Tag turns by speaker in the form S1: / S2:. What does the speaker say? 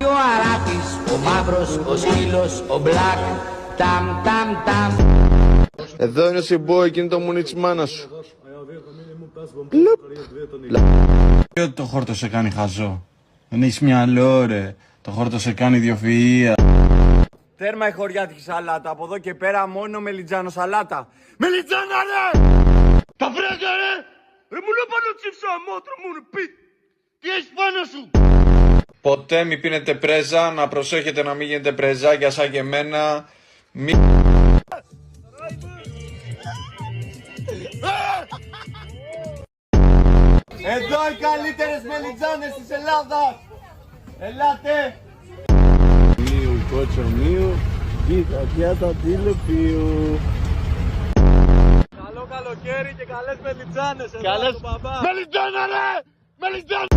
S1: Ο Αράπης, ο μαύρος, ο σκύλος, ο μπλακ, ταμ ταμ ταμ.
S2: Εδώ είναι ο Σιμπό, εκείνη το μουνί της μάνας σου.
S3: Ότι το χόρτο σε κάνει χαζό. Δεν έχεις μυαλό ρε. Το χόρτο σε κάνει ιδιοφυΐα. Τέρμα η χωριάτικη σαλάτα. Από εδώ και πέρα μόνο μελιτζάνο σαλάτα. Μελιτζάνα ρε! Τα βρέκα ρε! Ρε μου λέω πάνω τσίψα μότρο μου ρε πει. Τι έχεις πάνω σου? Ποτέ μη πίνετε πρέζα. Να προσέχετε να μην γίνετε πρεζάκια σαν και εμένα. Εδώ οι καλύτερες μελιτζάνες της Ελλάδας! Ελάτε!
S2: Μίου, κότσο μίου, κοίτα πιάτα τηλεπίου.
S3: Καλό καλοκαίρι και καλές μελιτζάνες! Καλές... Μελιτζάνα ρε! Μελιτζάνα!